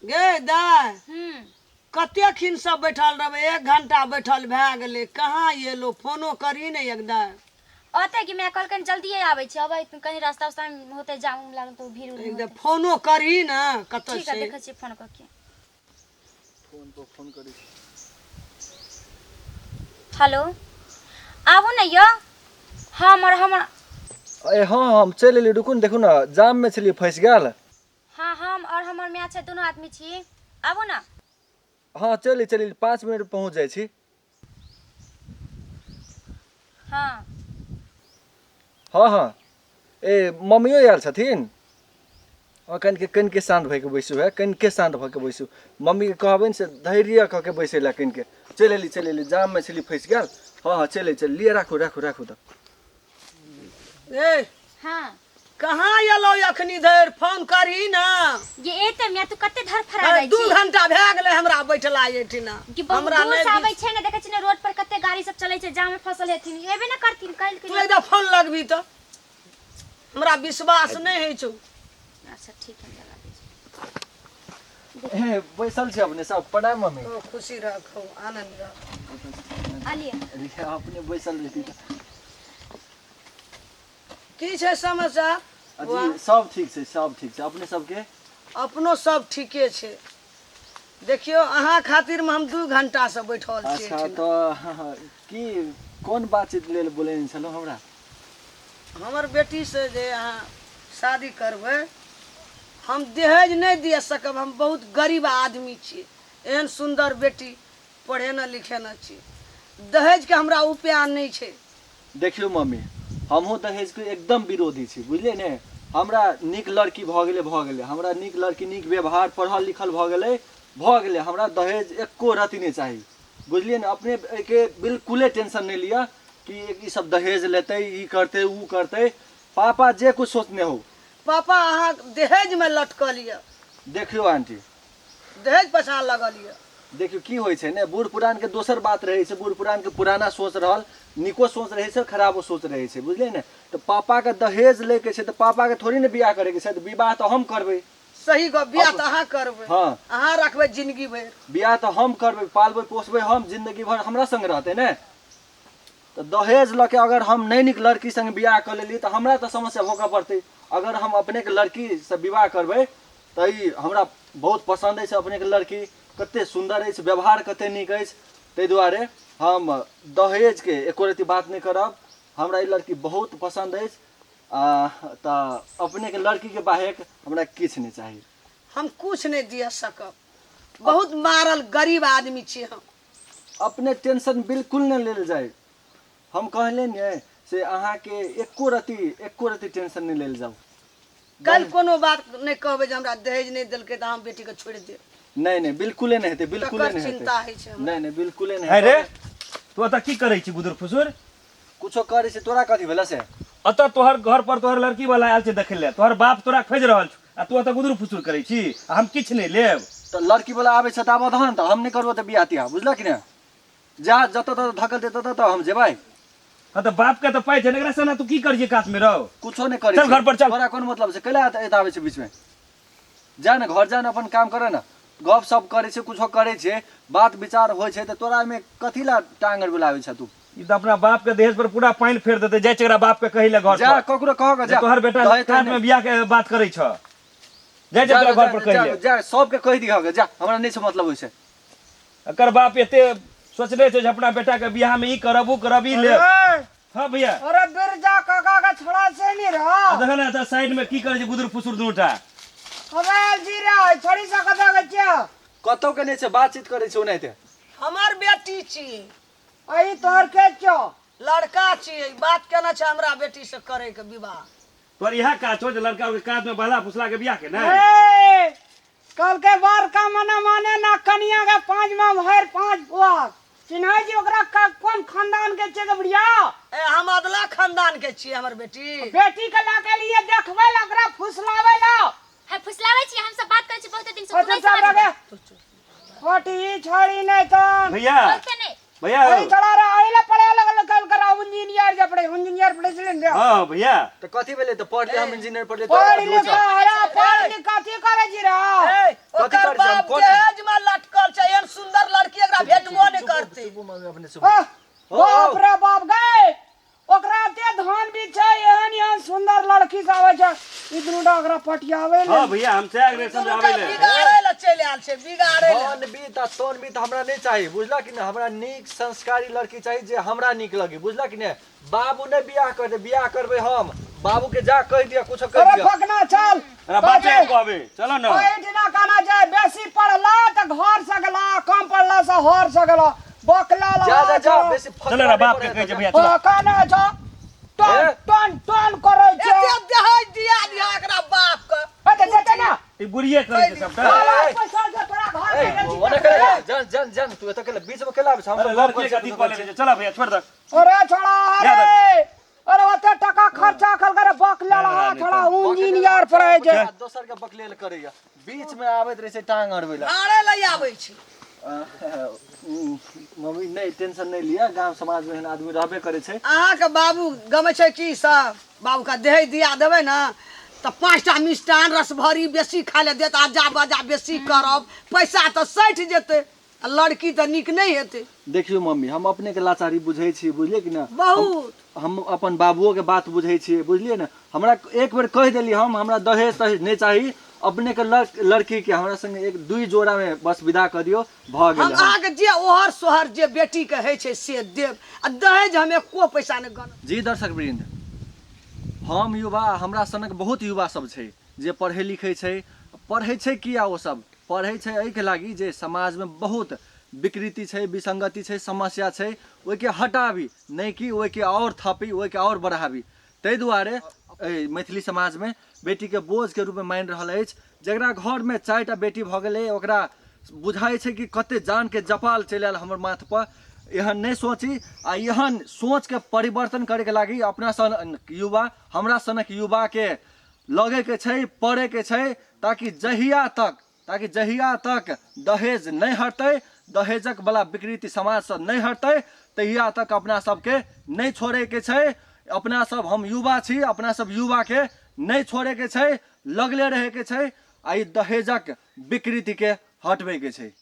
गे दाय कते खिन सब बैठल रहबे 1 घंटा बैठल भए गेले कहाँ ये लो फोनो करी ने एकदम ओते कि मैं कल जल्दी आवे छी अब कहीं रास्ता उस्ता में होते जाम लागल तो भीड़ एकदम फोनो करी ना कत ठीक है से देखे छी फोन करके फोन पर फोन करी हेलो आबू ना यो हमर ए हाँ हम चल एली रुकू न देखू ना जाम में चलिए फंस गेल हाँ हम और हमर मैच है दोनों आदमी छी आबू ना हाँ चली 5 मिनट में पहुँच जाइ छी हाँ हाँ ए मम्मियो आयल छथिन कनिके शान्त भइके बैसू है कनिके शान्त भइके बैसू मम्मीके कहबै से धैर्य कऽ के बैसे ला कनिके चल एली जाम में चली फंस गेल हाँ चल लिए राखू त ए हाँ कहाँ एलो अखनी धर फोन करी ना ये एते मैं तू कते धर फरा गई 2 घंटा भए गेले हमरा बैठला एठिना कि हमरा नहीं आबै छै ने देखै छी ने रोड पर कते गाड़ी सब चलै छै जाम में फसल हेथिन एबे ना करथिन काल के तू एकदम फोन लगबी तो हमरा विश्वास नहीं है छौ अच्छा ठीक है लगा दे ए बैसल छै अपने सब प्रणाम मम्मी ओ खुशी रखो आनंद रखो आलिए अपने बैसल रहती की छै समाचार अजी सब ठीक छै अपने सबके अपनो सब ठीके छै देखियो अहाँ खातिर में हम 2 घंटा से बैठल छी अच्छा तो की कोन बातचीत लेल बोलेन छलो हमरा हमर बेटी से जे अहाँ शादी करबै हम दहेज नहीं दिए सकब हम बहुत गरीब आदमी छी एहन सुंदर बेटी पढ़े न लिखे न छी दहेज के हमरा उपाय नहीं छै देखियो मम्मी हमहू दहेज के एकदम विरोधी छी बुझलिए ने हमरा नीक लड़की भ गेले हमरा नीक लड़की नीक व्यवहार पढ़ल लिखल भ गेले हमरा दहेज एको रति नहीं चाही बुझलिए ने अपने के बिल्कुल टेंशन नहीं लिया कि ई सब दहेज लेते ई करते ऊ करते पापा जे कुछ सोचने हो पापा अहाँ दहेज में लटकलिए देखियो आंटी दहेज पछान लगलिए देखियो की होय छै ने बूढ़ पुरान के दोसर बात रहे छै बूढ़ पुरान के पुराना सोच रहल निको सोच रहे छै खराबो सोच रहे छै बुझलिए ने तो पापा के दहेज ले के छै तो पापा के थोड़ी ने बियाह करे के छै तो विवाह तो हम करबै सही गप बियाह तो अहाँ करबै हाँ अहाँ रखबै जिंदगी भर बियाह तो हम करबै पालबै पोसबै हम जिंदगी भर हमरा संग रहते ने तो दहेज लके अगर हम नहीं निक लड़की संग बियाह कर लेली तो हमरा तो समस्या भोगऽ पड़ते अगर हम अपने के लड़की से विवाह करबै तो ई हमरा बहुत पसंद है अपने के लड़की कते सुंदर है व्यवहार कते नीक है ताहि दुआरे हम दहेज के एको रति बात नहीं करब हमरा ई लड़की बहुत पसंद है तो अपने के लड़की के बाहेक हमरा किछ नहीं चाहिए हम कुछ नहीं दिए सकब बहुत मारल गरीब आदमी छी हम अपने टेंशन बिल्कुल नहीं लेल जाए हम कहले ने से अहाँ के एको रति टेंशन नहीं लेल जाऊ कल कोनो बात नहीं कहबै जे हमरा दहेज नहीं देलकै त हम बेटी के छोड़ देब नहीं बिल्कुल नहीं हेते बिल्कुल नहीं हेते चिंता है छै हमरा। नहीं बिल्कुल नहीं है रे तू अत की करे छी बुदुर फुसुर कुछो करे से तोरा कथी भेला से अत तोहर घर पर तोहर लड़की वाला आयल छै देखे ले तोहर बाप तोरा खोज रहल छ आ तू अत बुदुर फुसुर करे छी आ हम किछ नहीं लेब तो लड़की वाला आवे छ त आब धन त हम नहीं करबो त बियाह तिया बुझला कि ना जा जत त धकल देत त हम जेबै हां त बाप के त पाइ छै एकरा सना तू की करिए कात में रहो कुछो नहीं करे चल घर पर चल तोरा कोन मतलब से कैला एत आवे छ बीच में जा न घर जा न अपन काम करे न गप सप करे छै कुछो करे छै बात विचार होय छै त तोरा में कथी ला टांगर बुलावे छ तू ई त अपना बाप के दहेज पर पूरा पानी फेर देते जाय छेकरा बाप के कहि ले घर जा पर ककरो कह के जा तोहर बेटा कात में बियाह के बात करे छ जाय जा छेकरा घर पर कहि ले जा सब के कह दिया जा हमरा नहीं से मतलब होय छै एकर बाप एते सोचले छै जे अपना बेटा के बियाह में ई करब उ करब ई ले हां भैया अरे बिरजा काका का छोड़ा से नहीं रहा देखा ना त साइड में की करे छै बुदुर फुसुर दुटा हमार जी रे छोड़ी सकता के छ कतौ के नहीं से बातचीत करे छै ओनाइते हमर बेटी छी आई तोर के छ लड़का छी बात केना छ हमरा बेटी से करे के विवाह तोर इहा का छो जे लड़का के काज में बहला फुसला के बियाह के ना कल के बार का मना माने ना कनिया के 5 में भर 5 पुआर चिन्है जी ओकरा कोन खानदान के छै बढ़िया ए हम अदला खानदान के छी हमर बेटी के ला के लिए देखबै ला ओकरा फुसलाबै ला है फुसलावे छी हम सब बात करे छी बहुत दिन से तू नहीं छोटी छोड़ी नहीं तो भैया बोलते नहीं भैया ओई चला रे आइला पड़े लगल कल करा इंजीनियर जे पड़े इंजीनियर पड़े से हां भैया तो कथी भेले तो पढ़ले हम इंजीनियर पढ़ले पढ़ लिखा हरा पढ़ लिख कथी करे छी रे ओकर हम सब कोन दहेज में लटकल छै एहन सुंदर लड़की एकरा भेटबो नहीं करते सुबह मम्मी अपने से बाप रे बाप गए ओकरा ते धन भी छै एहन सुंदर लड़की सब आवे छै ई दुनुटा ओकरा पटियावे ले हां भैया हम चाहे रे समझावे ले बिगाड़े ले चले आल छै बिगाड़े ले धन भी त तोन भी त हमरा नहीं चाहिए बुझला कि ना हमरा नीक संस्कारी लड़की चाहिए जे हमरा नीक लगे बुझला कि ने बाबू ने बियाह कर दे बियाह करबे हम बाबू के जा कह दिया कुछ कह अरे दिया फकना चल अरे बाटे कहबे चलो ना ओए दिना कहना जाय बेसी पढ़ला त घर से गेला कम पढ़ला से हर से गेला बकला ला जा जा बेसी चलो रे बाप के कह जे भैया चलो कहना जा टन टन टन करे छै एते दहेज दिया दिया एकरा बाप के अते देते ना ई बुढ़िए करे छै सबटा पैसा जे तोरा घर में ओने करे जन जन जन तू त केला बीच में केला हम अरे लड़के का दीप वाले चला भैया छोड़ दे अरे छोड़ा अरे ओते टका खर्चा कर करे बकला ला छोड़ा इंजीनियर पढ़े छै दोसर के बकलेल करैया बीच में आबैत रहे छै टांग अड़बैला आड़े ले आबै छै मम्मी नहीं टेंशन नहीं लिया गांव समाज में आदमी रहबे करे छै अहाँ के बाबू गमे छै की सब बाबू का दहेज दिया देबै ना त 5टा मिष्टान रसभरी बेसी खाय ले देत आजा बाजा बेसी करब पैसा त सैठ जेते लड़की त निक नहीं हेते देखियो मम्मी हम अपने के लाचारी बुझै छी बुझलिए कि ना बहुत हम अपन बाबुओ के बात बुझै छी बुझलिए ना हमरा एक बेर कह देली हम हमरा दहेज तहेज नहीं चाही अपने के लड़की के हमरा संग एक दुई जोड़ा में बस विदा कर दियो भ गेल हम अहाँ के जे ओहर सोहर जे बेटी के है छै से देव आ दहेज हम एको पैसा नहीं गन जी दर्शक वृंद हम युवा हमरा सनक बहुत युवा सब छै जे पढ़े लिखे छै पढ़े छै किया ओ सब पढ़े छै एहि के लागी जे समाज में बहुत विकृति छै विसंगति छै समस्या छै ओइ के हटाबी नहीं कि ओइ के और थपी ओइ के और बढ़ाबी तै दुआरे मैथिली समाज में बेटी के बोझ के रूप में मान रहल अछि जकरा घर में 4टा बेटी भ गेलै ओकरा बुझाई छै कि कते जान के जपाल चलि आयल हमर माथ पर एहन नहीं सोची आ एहन सोच के परिवर्तन करे के लागी अपना सन युवा हमरा सनक युवा के लगे के छै पढ़े के छै ताकि जहिया तक दहेज नहीं हटते दहेजक वाला विकृति समाज से नहीं हटते तहिया तक अपना सबके नहीं छोड़े के छै अपना सब हम युवा छी अपना सब युवा के नहीं छोड़े के छै लगले रहे के छै आ ई दहेजक विकृति के हटबे के छै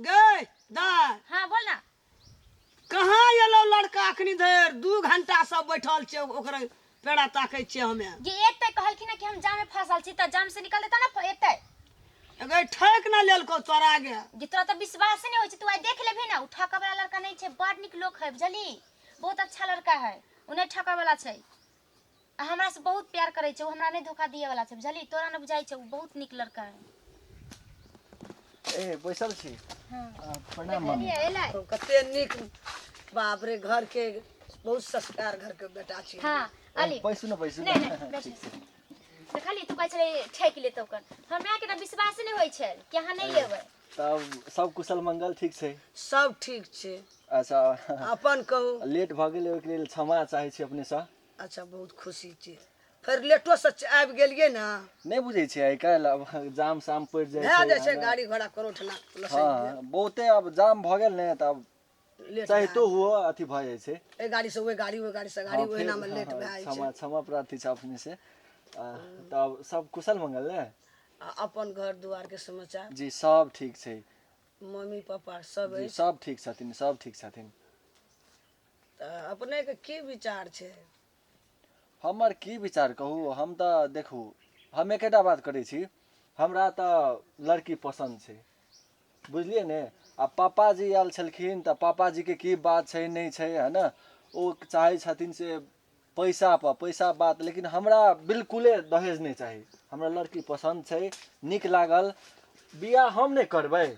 गए दाय हाँ बोल ना कहाँ एलो लड़का अखनी धर 2 घंटा सब बैठल छै ओकरा पेड़ा ताकै छियै हमे ये एते कहलखिन कि हम जाम में फंसल छी त जाम से निकल देता ना एते अगर ठेक ना लेलको तोरा आगे जे तोरा त विश्वास नहीं होय छै तू आइ देख लेबे ना उ ठका वाला लड़का नहीं छै बड़ निक लोग है बुझली बहुत अच्छा लड़का है उन्हें ठका वाला छै आ हमरा से बहुत प्यार करे छै उ हमरा नहीं धोखा दिए वाला छै बुझली तोरा न बुझाई छै उ बहुत निक लड़का है ए बैसल छी हां प्रणाम मम्मी एलै कते निक बाप रे घर के बहुत संस्कार घर के बेटा छी हां अली पैसू न नहीं बैठ देखली तू कहै छले ठेक ले तो कर हमरा के त विश्वास नहीं होय छै कि अहाँ नहीं लेबै तब सब कुशल मंगल ठीक छै सब ठीक छै अच्छा अपन कहू लेट भ गेलै ओके लेल क्षमा चाहै छी अपने से अच्छा बहुत खुशी छै फिर लेटो से आबि गेलिए ना नहीं बुझे छी आइ काल्हि अब जाम शाम पड़ जाय भए जाइ छै गाड़ी घोड़ा करोठना हाँ बहुते अब जाम भ गेल ने तब चाहे तो हुआ अथी भ जाय छै ए गाड़ी से ओए गाड़ी ओहिना में लेट भए जाइ छै क्षमा प्रार्थी छै अपने से तब सब कुशल मंगल ने अपन घर द्वार के समाचार जी सब ठीक छै मम्मी पापा सब जी सब ठीक छथिन सब ठीक छथिन त अपने के की विचार छै हमर की विचार कहू हम तऽ देखू हम एकेटा बात करै छी हमरा तऽ लड़की पसंद छै बुझलिए ने आ पापाजी आयल छलखिन तऽ पापाजी के की बात छै नहीं छै है ना ओ चाहे छथिन से पैसा बात लेकिन हमरा बिल्कुले दहेज नहीं चाही हमरा लड़की पसंद छै निक लागल बियाह हम नहीं करबै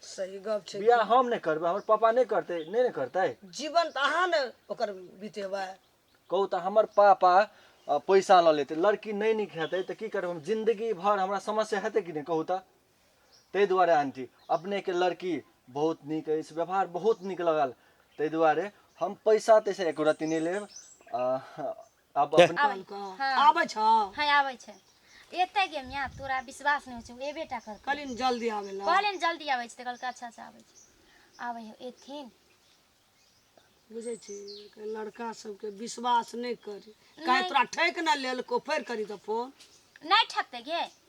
सही गप छै बियाह हम नहीं करबै हमर पापा नहीं करते नहीं करतै जीवन त अहाँ ने ओकर बीतेबै कहू तऽ हमर पापा पैसा ल लेते लड़की नहीं निक हेतै तऽ की करब हम जिंदगी भर हमरा समस्या हेतै कि नहीं कहू तऽ ताहि दुआरे आंटी अपने के लड़की बहुत निक अछि व्यवहार बहुत निक लगल ताहि दुआरे हम पैसा तैसे एको रत्ती नहीं लेब अब अपन कहलक हाँ। आबै छ हाँ आबै छै एते गे मिया तोरा विश्वास नहीं होय छै एबे टा कर कलिन जल्दी आवेला कहले जल्दी आबै छै त कहलक अच्छा अच्छा आबै छै आबै हो एथिन बुझे छी कि लड़का सबके विश्वास नहीं करी काहे तोरा ठेक न लेलको फेर करी त फोन नहीं ठकते गे